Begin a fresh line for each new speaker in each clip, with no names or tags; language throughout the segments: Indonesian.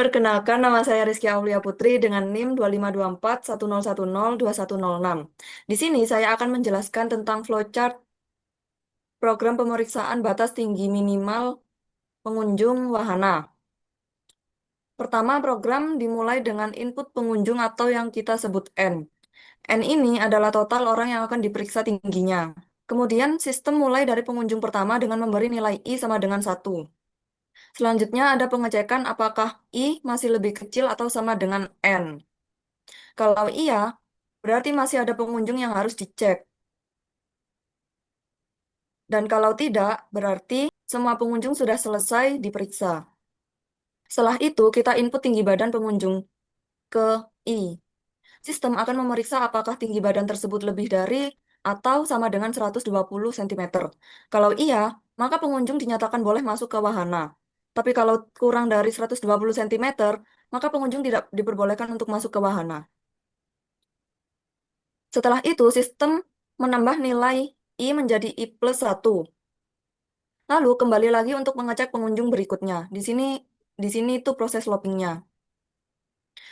Perkenalkan, nama saya Rizky Aulia Putri dengan NIM 252410102106. Di sini saya akan menjelaskan tentang flowchart program pemeriksaan batas tinggi minimal pengunjung wahana. Pertama, program dimulai dengan input pengunjung atau yang kita sebut N. N ini adalah total orang yang akan diperiksa tingginya. Kemudian, sistem mulai dari pengunjung pertama dengan memberi nilai I sama dengan 1. Selanjutnya ada pengecekan apakah I masih lebih kecil atau sama dengan N. Kalau iya, berarti masih ada pengunjung yang harus dicek. Dan kalau tidak, berarti semua pengunjung sudah selesai diperiksa. Setelah itu, kita input tinggi badan pengunjung ke I. Sistem akan memeriksa apakah tinggi badan tersebut lebih dari atau sama dengan 120 cm. Kalau iya, maka pengunjung dinyatakan boleh masuk ke wahana. Tapi kalau kurang dari 120 cm, maka pengunjung tidak diperbolehkan untuk masuk ke wahana. Setelah itu, sistem menambah nilai I menjadi I+1. Lalu kembali lagi untuk mengecek pengunjung berikutnya. Di sini itu proses loopingnya.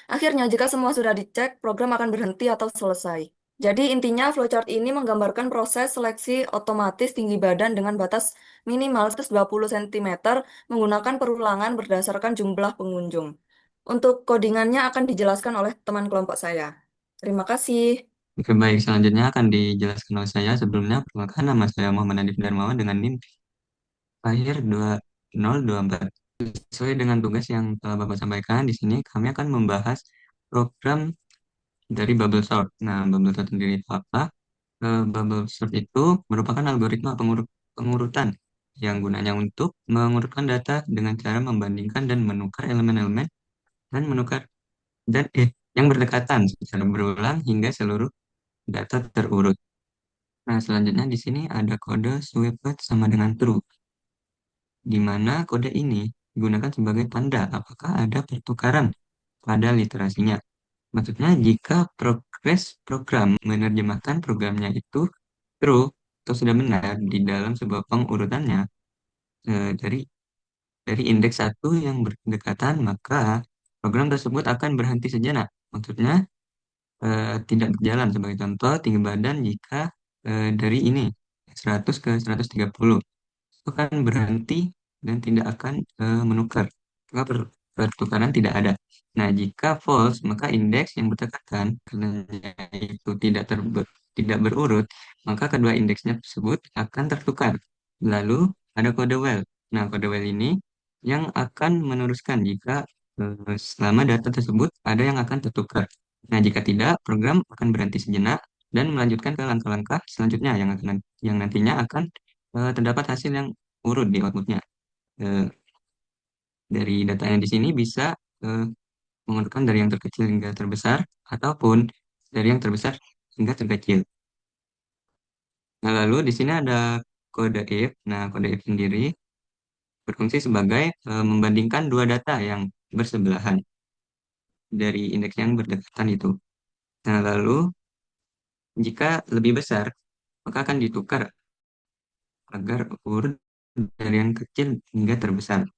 Akhirnya, jika semua sudah dicek, program akan berhenti atau selesai. Jadi intinya flowchart ini menggambarkan proses seleksi otomatis tinggi badan dengan batas minimal 120 cm menggunakan perulangan berdasarkan jumlah pengunjung. Untuk codingannya akan dijelaskan oleh teman kelompok saya. Terima kasih.
Oke, baik. Selanjutnya akan dijelaskan oleh saya. Sebelumnya, perkenalkan nama saya Muhammad Nadif Darmawan dengan NIM lahir 2024. Sesuai dengan tugas yang telah Bapak sampaikan, di sini kami akan membahas program dari Bubble Sort. Nah, Bubble Sort sendiri itu apa? Bubble Sort itu merupakan algoritma pengurutan yang gunanya untuk mengurutkan data dengan cara membandingkan dan menukar elemen-elemen dan menukar yang berdekatan secara berulang hingga seluruh data terurut. Nah, selanjutnya di sini ada kode swipe sama dengan true, di mana kode ini digunakan sebagai tanda apakah ada pertukaran pada literasinya. Maksudnya, jika progres program menerjemahkan programnya itu true atau sudah benar di dalam sebuah pengurutannya dari indeks satu yang berdekatan, maka program tersebut akan berhenti sejenak. Maksudnya, tidak berjalan. Sebagai contoh, tinggi badan jika dari ini 100 ke 130 itu kan berhenti dan tidak akan menukar. Maka pertukaran tidak ada. Nah, jika false, maka indeks yang berdekatan karena itu tidak berurut, maka kedua indeksnya tersebut akan tertukar. Lalu ada kode while. Nah, kode while ini yang akan meneruskan jika selama data tersebut ada yang akan tertukar. Nah, jika tidak, program akan berhenti sejenak dan melanjutkan ke langkah-langkah selanjutnya yang nantinya akan terdapat hasil yang urut di outputnya. Eh, dari data yang di sini bisa eh, mengurutkan dari yang terkecil hingga terbesar ataupun dari yang terbesar hingga terkecil. Nah, lalu di sini ada kode if. Nah, kode if sendiri berfungsi sebagai membandingkan dua data yang bersebelahan dari indeks yang berdekatan itu. Nah, lalu jika lebih besar, maka akan ditukar agar urut dari yang kecil hingga terbesar.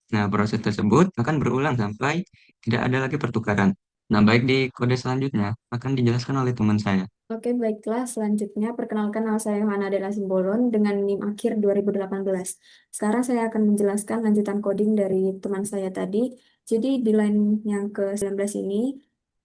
Nah, proses tersebut akan berulang sampai tidak ada lagi pertukaran. Nah, baik di kode selanjutnya akan dijelaskan oleh teman saya.
Oke, baiklah. Selanjutnya, perkenalkan nama saya Yohana Dela Simbolon dengan NIM akhir 2018. Sekarang saya akan menjelaskan lanjutan coding dari teman saya tadi. Jadi, di line yang ke-19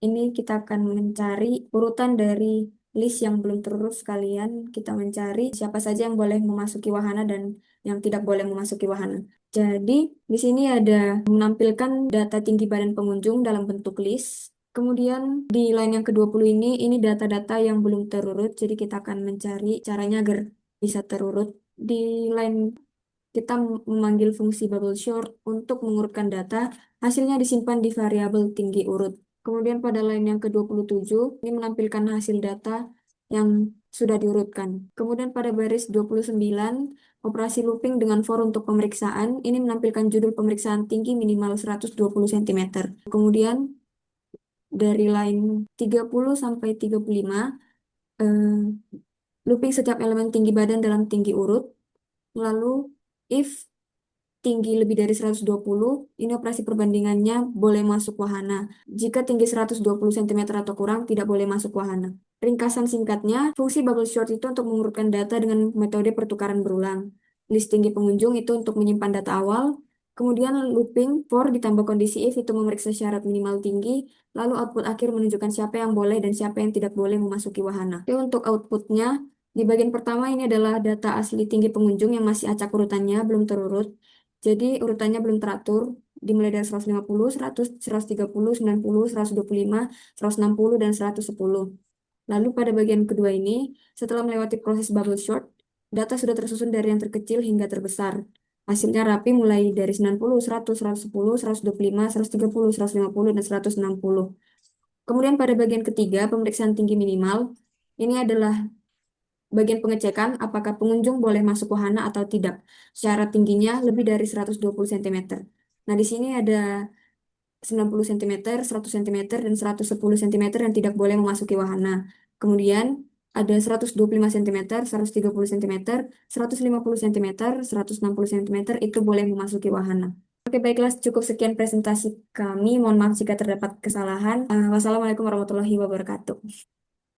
ini kita akan mencari urutan dari list yang belum terurut sekalian. Kita mencari siapa saja yang boleh memasuki wahana dan yang tidak boleh memasuki wahana. Jadi, di sini ada menampilkan data tinggi badan pengunjung dalam bentuk list. Kemudian di line yang ke-20 ini data-data yang belum terurut, jadi kita akan mencari caranya agar bisa terurut. Di line kita memanggil fungsi bubble sort untuk mengurutkan data, hasilnya disimpan di variabel tinggi urut. Kemudian pada line yang ke-27, ini menampilkan hasil data yang sudah diurutkan. Kemudian pada baris 29, operasi looping dengan for untuk pemeriksaan, ini menampilkan judul pemeriksaan tinggi minimal 120 cm. Kemudian dari line 30 sampai 35, eh, looping setiap elemen tinggi badan dalam tinggi urut. Lalu if tinggi lebih dari 120, ini operasi perbandingannya boleh masuk wahana. Jika tinggi 120 cm atau kurang, tidak boleh masuk wahana. Ringkasan singkatnya, fungsi bubble sort itu untuk mengurutkan data dengan metode pertukaran berulang. List tinggi pengunjung itu untuk menyimpan data awal. Kemudian looping for ditambah kondisi if itu memeriksa syarat minimal tinggi. Lalu output akhir menunjukkan siapa yang boleh dan siapa yang tidak boleh memasuki wahana. Oke, untuk outputnya, di bagian pertama ini adalah data asli tinggi pengunjung yang masih acak urutannya, belum terurut. Jadi urutannya belum teratur, dimulai dari 150, 100, 130, 90, 125, 160, dan 110. Lalu pada bagian kedua ini, setelah melewati proses bubble sort, data sudah tersusun dari yang terkecil hingga terbesar. Hasilnya rapi mulai dari 90, 100, 110, 125, 130, 150, dan 160. Kemudian pada bagian ketiga, pemeriksaan tinggi minimal, ini adalah bagian pengecekan apakah pengunjung boleh masuk wahana atau tidak. Syarat tingginya lebih dari 120 cm. Nah, di sini ada 90 cm, 100 cm, dan 110 cm yang tidak boleh memasuki wahana. Kemudian ada 125 cm, 130 cm, 150 cm, 160 cm itu boleh memasuki wahana. Oke, baiklah, cukup sekian presentasi kami. Mohon maaf jika terdapat kesalahan. Wassalamualaikum warahmatullahi wabarakatuh.